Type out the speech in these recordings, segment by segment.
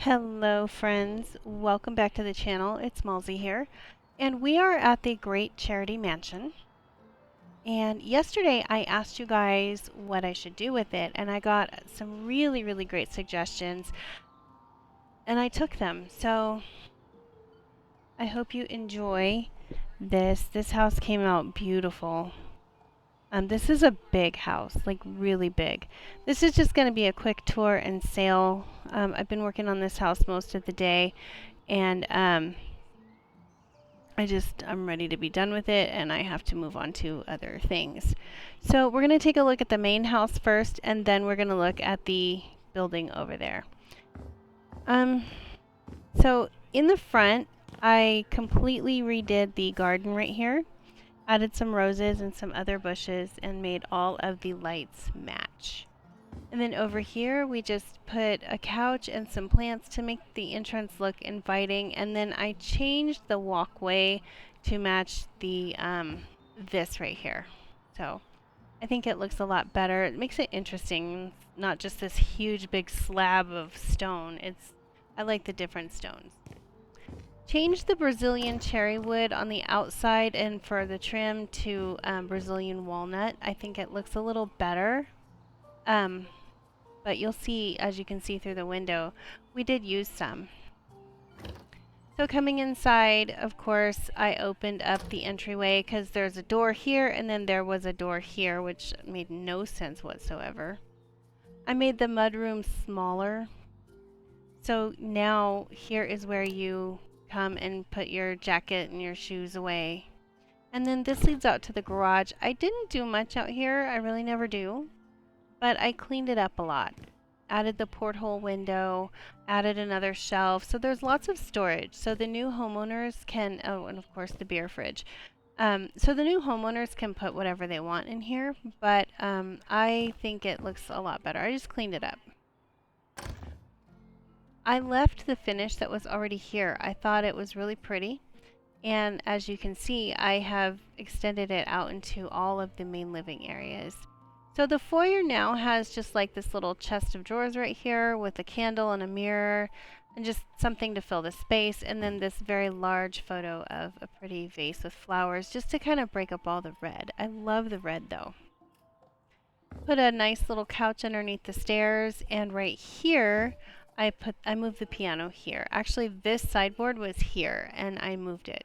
Hello friends, welcome back to the channel. It's Malzy here, and we are at the Great Charity Mansion. And yesterday I asked you guys what I should do with it, and I got some really great suggestions, and I took them. So I hope you enjoy this. This house came out beautiful. This is a big house, like really big. This is just going to be a quick tour and sale. I've been working on this house most of the day, and I'm ready to be done with it, and I have to move on to other things. So we're going to take a look at the main house first, and then we're going to look at the building over there. So in the front, I completely redid the garden right here, added some roses and some other bushes, and made all of the lights match. And then over here, we just put a couch and some plants to make the entrance look inviting. And then I changed the walkway to match the this right here. So I think it looks a lot better. It makes it interesting, not just this huge big slab of stone. I like the different stones. Changed the Brazilian cherry wood on the outside and for the trim to Brazilian walnut. I think it looks a little better. But you'll see, as you can see through the window, we did use some. So coming inside, of course, I opened up the entryway because there's a door here and then there was a door here, which made no sense whatsoever. I made the mudroom smaller. So now here is where you come and put your jacket and your shoes away. And then this leads out to the garage. I didn't do much out here. I really never do. But I cleaned it up a lot. Added the porthole window, added another shelf. So there's lots of storage. So the new homeowners can, oh, and of course the beer fridge. So the new homeowners can put whatever they want in here, but I think it looks a lot better. I just cleaned it up. I left the finish that was already here. I thought it was really pretty. And as you can see, I have extended it out into all of the main living areas. So the foyer now has just like this little chest of drawers right here with a candle and a mirror and just something to fill the space, and then this very large photo of a pretty vase with flowers just to kind of break up all the red. I love the red though. Put a nice little couch underneath the stairs, and right here I moved the piano here. Actually, this sideboard was here and I moved it.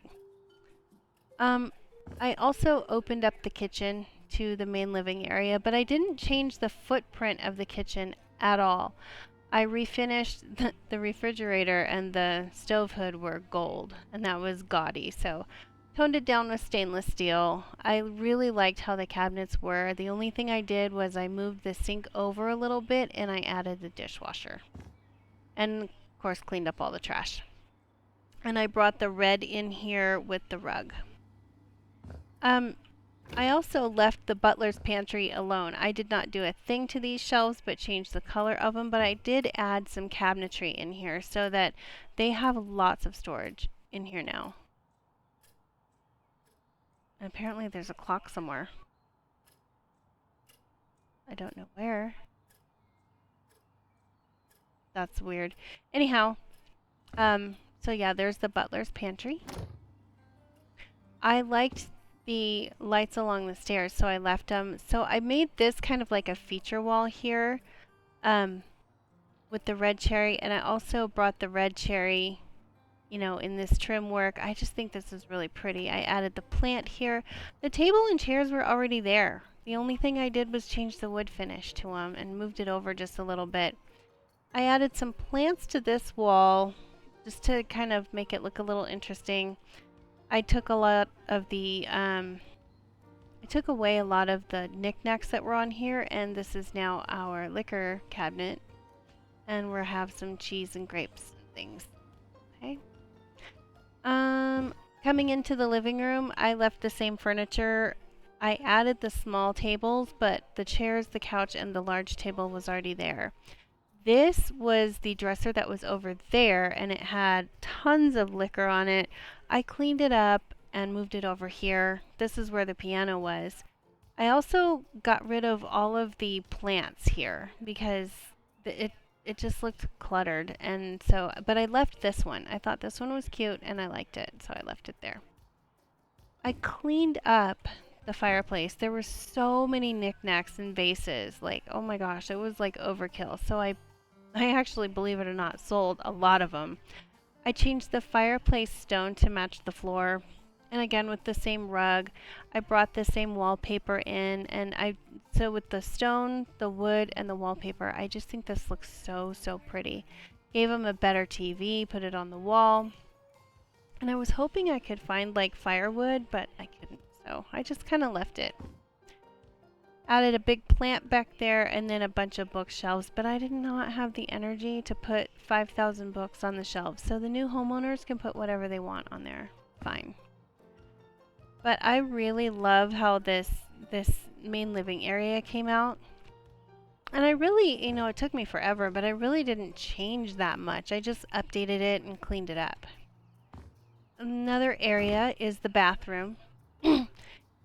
I also opened up the kitchen to the main living area, but I didn't change the footprint of the kitchen at all. I refinished the refrigerator, and the stove hood were gold, and that was gaudy, so toned it down with stainless steel. I really liked how the cabinets were. The only thing I did was I moved the sink over a little bit and I added the dishwasher. And of course cleaned up all the trash. And I brought the red in here with the rug. I also left the butler's pantry alone. I did not do a thing to these shelves but changed the color of them, but I did add some cabinetry in here so that they have lots of storage in here now. And apparently there's a clock somewhere. I don't know where. That's weird. Anyhow, so yeah, there's the butler's pantry. I liked the lights along the stairs, so I left them. So I made this kind of like a feature wall here with the red cherry, and I also brought the red cherry, you know, in this trim work. I just think this is really pretty. I added the plant here. The table and chairs were already there. The only thing I did was change the wood finish to them and moved it over just a little bit. I added some plants to this wall just to kind of make it look a little interesting. I took a lot of the, I took away a lot of the knickknacks that were on here, and this is now our liquor cabinet. And we'll have some cheese and grapes and things. Okay. Coming into the living room, I left the same furniture. I added the small tables, but the chairs, the couch, and the large table was already there. This was the dresser that was over there, and it had tons of liquor on it. I cleaned it up and moved it over here. This is where the piano was. I also got rid of all of the plants here because it just looked cluttered. And so, but I left this one. I thought this one was cute and I liked it, so I left it there. I cleaned up the fireplace. There were so many knickknacks and vases. Like, oh my gosh, it was like overkill. So I actually, believe it or not, sold a lot of them. I changed the fireplace stone to match the floor. And again, with the same rug, I brought the same wallpaper in. And so with the stone, the wood, and the wallpaper, I just think this looks so, so pretty. Gave them a better TV, put it on the wall. And I was hoping I could find like firewood, but I couldn't. So I just kind of left it. Added a big plant back there and then a bunch of bookshelves, but I did not have the energy to put 5,000 books on the shelves. So the new homeowners can put whatever they want on there. Fine. But I really love how this main living area came out. And I really, it took me forever, but I really didn't change that much. I just updated it and cleaned it up. Another area is the bathroom.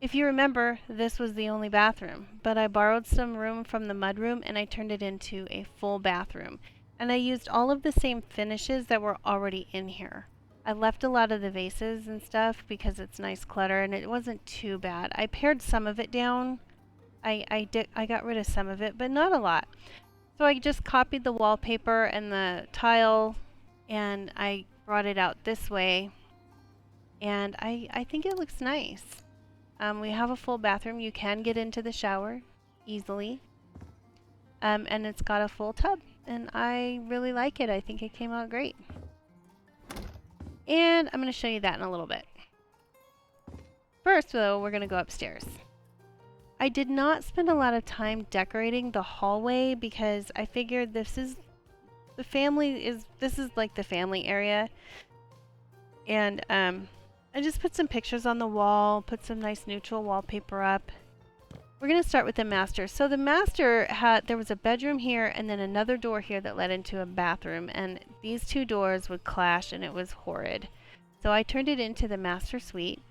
If you remember, this was the only bathroom, but I borrowed some room from the mudroom and I turned it into a full bathroom. And I used all of the same finishes that were already in here. I left a lot of the vases and stuff because it's nice clutter and it wasn't too bad. I pared some of it down. I got rid of some of it, but not a lot. So I just copied the wallpaper and the tile and I brought it out this way. And I think it looks nice. We have a full bathroom. You can get into the shower easily. And it's got a full tub. And I really like it. I think it came out great. And I'm going to show you that in a little bit. First, though, we're going to go upstairs. I did not spend a lot of time decorating the hallway because I figured this is like the family area. And I just put some pictures on the wall, put some nice neutral wallpaper up. We're going to start with the master. So the master there was a bedroom here and then another door here that led into a bathroom. And these two doors would clash and it was horrid. So I turned it into the master suite.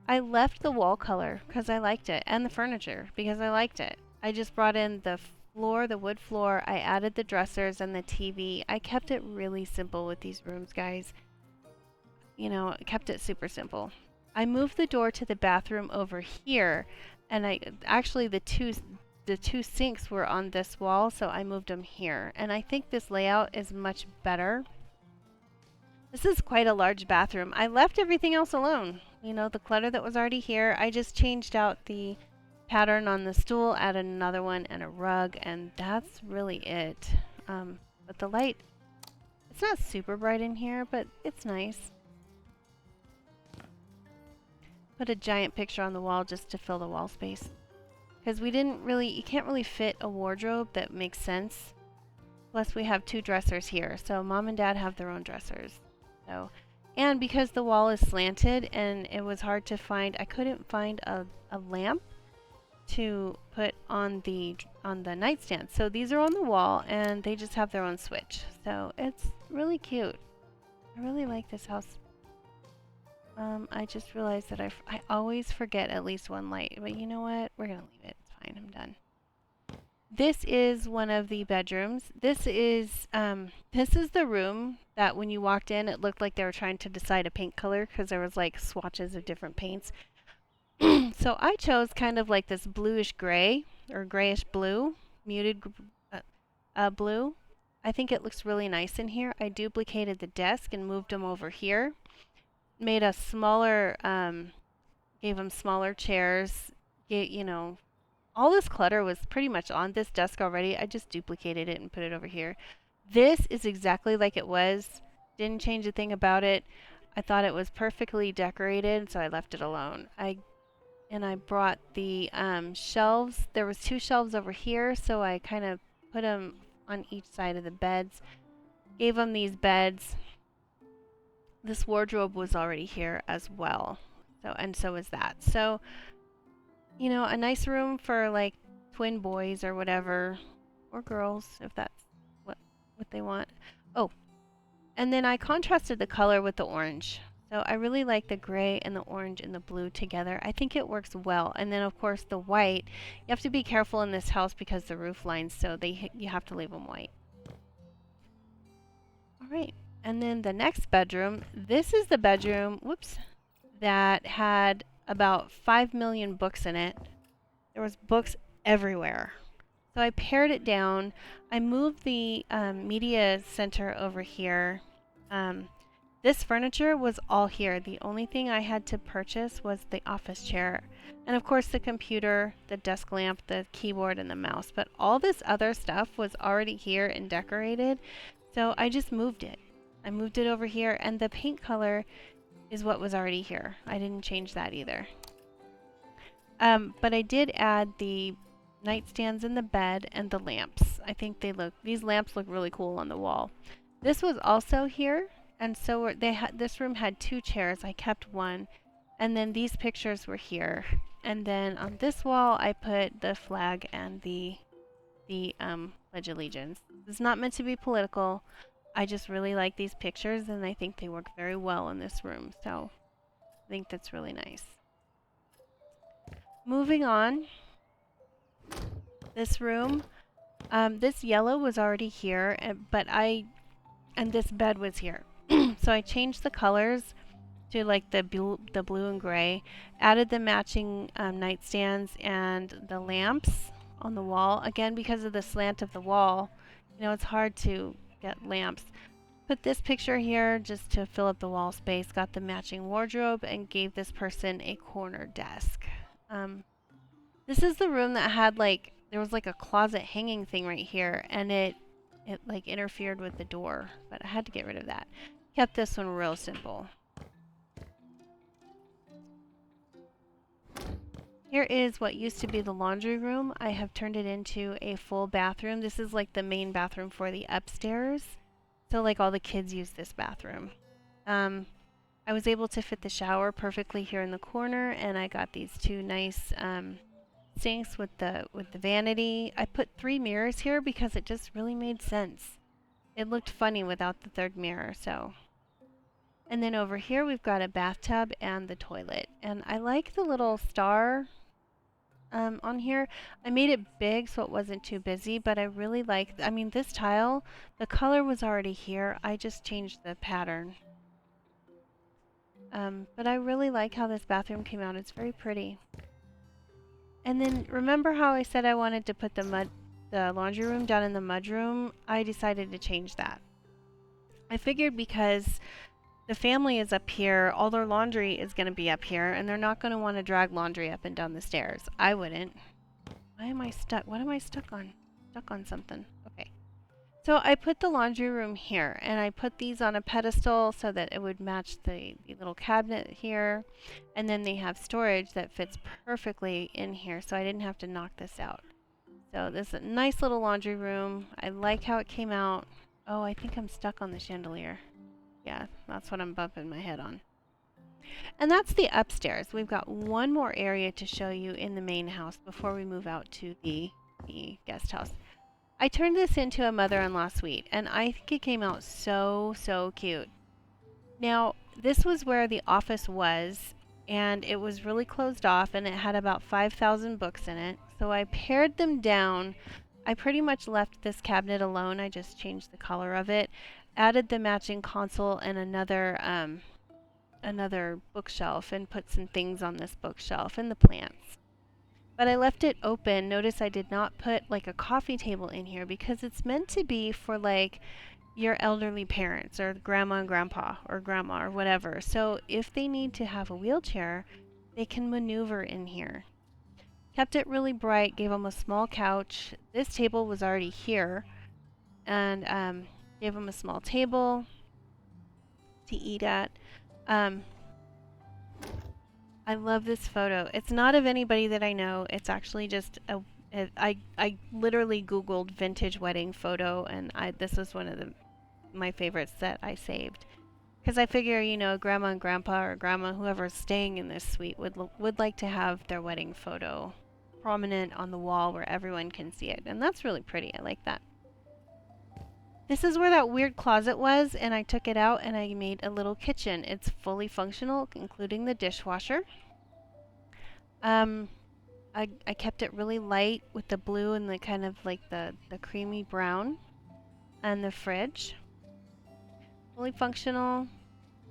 I left the wall color because I liked it and the furniture because I liked it. I just brought in the floor, the wood floor. I added the dressers and the TV. I kept it really simple with these rooms, guys. Kept it super simple. I moved the door to the bathroom over here, and the two sinks were on this wall, so I moved them here. And I think this layout is much better. This is quite a large bathroom. I left everything else alone. The clutter that was already here. I just changed out the pattern on the stool, added another one and a rug, and that's really it. But the light, it's not super bright in here, but it's nice. Put a giant picture on the wall just to fill the wall space. Because you can't really fit a wardrobe that makes sense. Plus we have two dressers here. So mom and dad have their own dressers. And because the wall is slanted and it was hard to find, I couldn't find a lamp to put on the nightstand. So these are on the wall and they just have their own switch. So it's really cute. I really like this house. I just realized that I always forget at least one light, but you know what? We're gonna leave it. It's fine. I'm done. This is one of the bedrooms. This is the room that when you walked in, it looked like they were trying to decide a paint color because there was like swatches of different paints. So I chose kind of like this bluish gray or grayish blue, muted blue. I think it looks really nice in here. I duplicated the desk and moved them over here. Made a smaller, gave them smaller chairs. All this clutter was pretty much on this desk already. I just duplicated it and put it over here. This is exactly like it was. Didn't change a thing about it. I thought it was perfectly decorated, so I left it alone. I brought the shelves. There was two shelves over here, so I kind of put them on each side of the beds. Gave them these beds. This wardrobe was already here as well. So is that. So, a nice room for like twin boys or whatever, or girls if that's what they want. Oh, and then I contrasted the color with the orange. So I really like the gray and the orange and the blue together. I think it works well. And then of course the white, you have to be careful in this house because the roof lines, so you have to leave them white. All right. And then the next bedroom, this is the bedroom, whoops, that had about 5 million books in it. There was books everywhere. So I pared it down. I moved the media center over here. Um, this furniture was all here. The only thing I had to purchase was the office chair. And of course the computer, the desk lamp, the keyboard, and the mouse. But all this other stuff was already here and decorated. So I just moved it. I moved it over here, and the paint color is what was already here. I didn't change that either. But I did add the nightstands in the bed and the lamps. I think these lamps look really cool on the wall. This was also here, and so this room had 2 chairs. I kept one, and then these pictures were here. And then on this wall, I put the flag and the Pledge of Allegiance. It's not meant to be political. I just really like these pictures, and I think they work very well in this room. So I think that's really nice. Moving on, this room, this yellow was already here, and this bed was here. So I changed the colors to like the blue and gray, added the matching nightstands and the lamps on the wall. Again, because of the slant of the wall, you know, it's hard to get lamps. Put this picture here just to fill up the wall space, got the matching wardrobe, and gave this person a corner desk. This is the room that had there was like a closet hanging thing right here, and it like interfered with the door, but I had to get rid of that. Kept this one real simple. Here is what used to be the laundry room. I have turned it into a full bathroom. This is like the main bathroom for the upstairs. So like all the kids use this bathroom. I was able to fit the shower perfectly here in the corner, and I got these 2 nice sinks with the vanity. I put 3 mirrors here because it just really made sense. It looked funny without the 3rd mirror, so. And then over here we've got a bathtub and the toilet. And I like the little star on here. I made it big so it wasn't too busy, but I really like, I mean, this tile, the color was already here. I just changed the pattern. But I really like how this bathroom came out. It's very pretty. And then remember how I said I wanted to put the laundry room down in the mudroom? I decided to change that. I figured because the family is up here, all their laundry is going to be up here, and they're not going to want to drag laundry up and down the stairs. I wouldn't. Why am I stuck? What am I stuck on? Stuck on something. Okay. So I put the laundry room here, and I put these on a pedestal so that it would match the little cabinet here. And then they have storage that fits perfectly in here, so I didn't have to knock this out. So this is a nice little laundry room. I like how it came out. Oh, I think I'm stuck on the chandelier. Yeah, that's what I'm bumping my head on. And that's the upstairs. We've got one more area to show you in the main house before we move out to the guest house. I turned this into a mother-in-law suite, and I think it came out so, so cute. Now, this was where the office was, and it was really closed off, and it had about 5,000 books in it. So I pared them down. I pretty much left this cabinet alone. I just changed the color of it, added the matching console and another bookshelf, and put some things on this bookshelf and the plants. But I left it open. Notice I did not put like a coffee table in here because it's meant to be for like your elderly parents or grandma and grandpa or grandma or whatever. So if they need to have a wheelchair, they can maneuver in here. Kept it really bright, gave them a small couch. This table was already here, and gave them a small table to eat at. I love this photo. It's not of anybody that I know. It's actually just I literally Googled vintage wedding photo, and this was one of my favorites that I saved. Because I figure, you know, grandma and grandpa or grandma, whoever's staying in this suite, would like to have their wedding photo prominent on the wall where everyone can see it. And that's really pretty. I like that. This is where that weird closet was, and I took it out and I made a little kitchen. It's fully functional, including the dishwasher. I kept it really light with the blue and the kind of like the creamy brown, and the fridge. fully functional.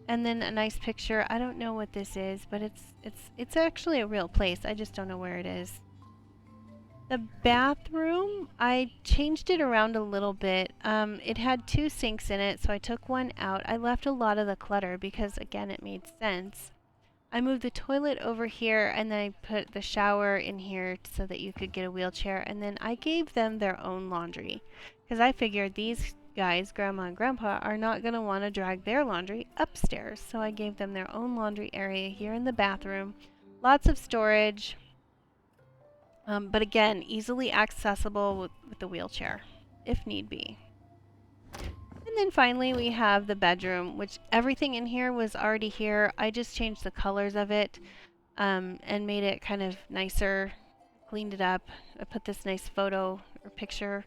And then a nice picture. I don't know what this is, but it's actually a real place. I just don't know where it is. The bathroom, I changed it around a little bit. It had 2 sinks in it, so I took one out. I left a lot of the clutter because, again, it made sense. I moved the toilet over here, and then I put the shower in here so that you could get a wheelchair. And then I gave them their own laundry because I figured these guys, Grandma and Grandpa, are not going to want to drag their laundry upstairs. So I gave them their own laundry area here in the bathroom. Lots of storage. But again, easily accessible with the wheelchair, if need be. And then finally we have the bedroom, which everything in here was already here. I just changed the colors of it and made it kind of nicer, cleaned it up. I put this nice photo or picture.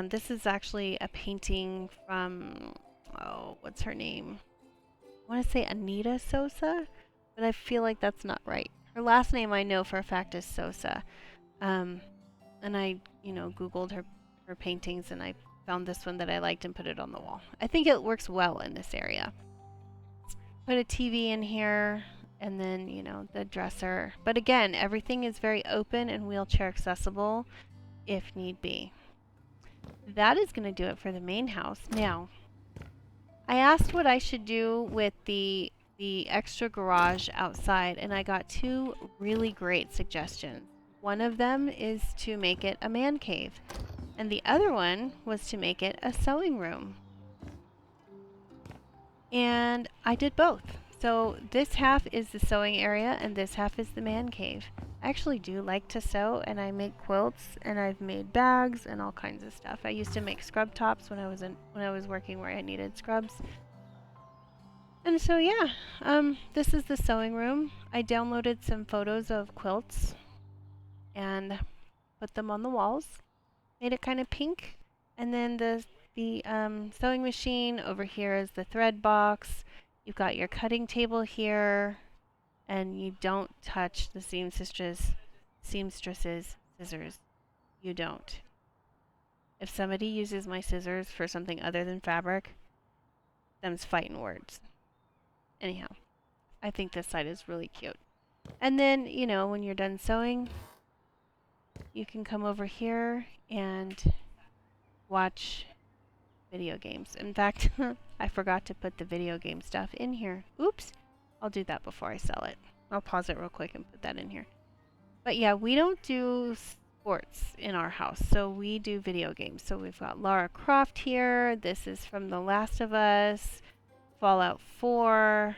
This is actually a painting from, oh, what's her name? I want to say Anita Sosa, but I feel like that's not right. Her last name I know for a fact is Sosa. And I, Googled her paintings and I found this one that I liked and put it on the wall. I think it works well in this area. Put a TV in here and then, the dresser. But again, everything is very open and wheelchair accessible if need be. That is going to do it for the main house. Now, I asked what I should do with the extra garage outside and I got 2 really great suggestions. One of them is to make it a man cave, and the other one was to make it a sewing room. And I did both. So this half is the sewing area, and this half is the man cave. I actually do like to sew, and I make quilts, and I've made bags and all kinds of stuff. I used to make scrub tops when I was working where I needed scrubs. And so yeah, this is the sewing room. I downloaded some photos of quilts and put them on the walls. Made it kind of pink. And then the sewing machine over here is the thread box. You've got your cutting table here. And you don't touch the seamstress's scissors. You don't. If somebody uses my scissors for something other than fabric, them's fighting words. Anyhow, I think this side is really cute. And then, when you're done sewing, you can come over here and watch video games. In fact, I forgot to put the video game stuff in here. Oops. I'll do that before I sell it. I'll pause it real quick and put that in here. But yeah, we don't do sports in our house, so we do video games. So we've got Lara Croft here. This is from The Last of Us, Fallout 4.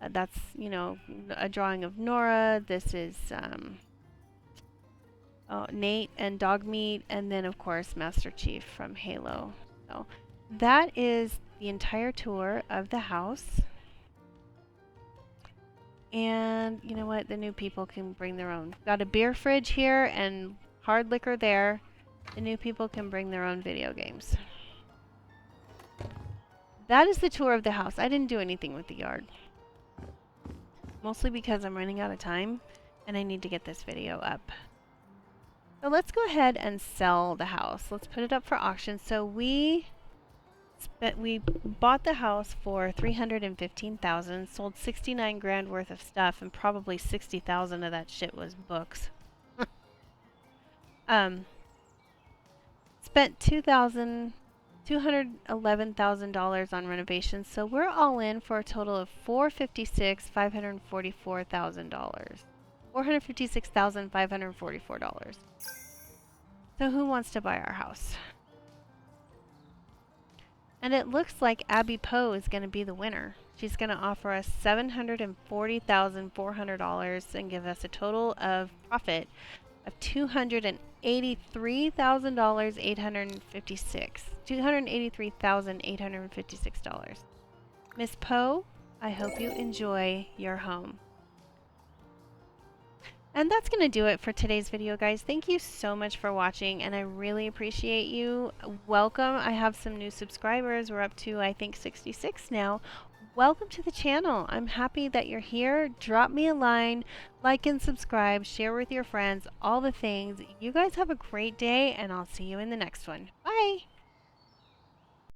That's, a drawing of Nora. This is Nate and Dogmeat, and then of course Master Chief from Halo. So that is the entire tour of the house. And you know what? The new people can bring their own. Got a beer fridge here and hard liquor there. The new people can bring their own video games. That is the tour of the house. I didn't do anything with the yard. Mostly because I'm running out of time and I need to get this video up. So let's go ahead and sell the house. Let's put it up for auction. So we bought the house for $315,000, sold 69 grand worth of stuff, and probably 60,000 of that shit was books. Spent $211,000 on renovations, so we're all in for a total of $456,544,000. $456,544. So who wants to buy our house? And it looks like Abby Poe is going to be the winner. She's going to offer us $740,400 and give us a total of profit of $283,856. Miss Poe, I hope you enjoy your home. And that's going to do it for today's video, guys. Thank you so much for watching, and I really appreciate you. Welcome. I have some new subscribers. We're up to, I think, 66 now. Welcome to the channel. I'm happy that you're here. Drop me a line, like and subscribe, share with your friends, all the things. You guys have a great day, and I'll see you in the next one. Bye!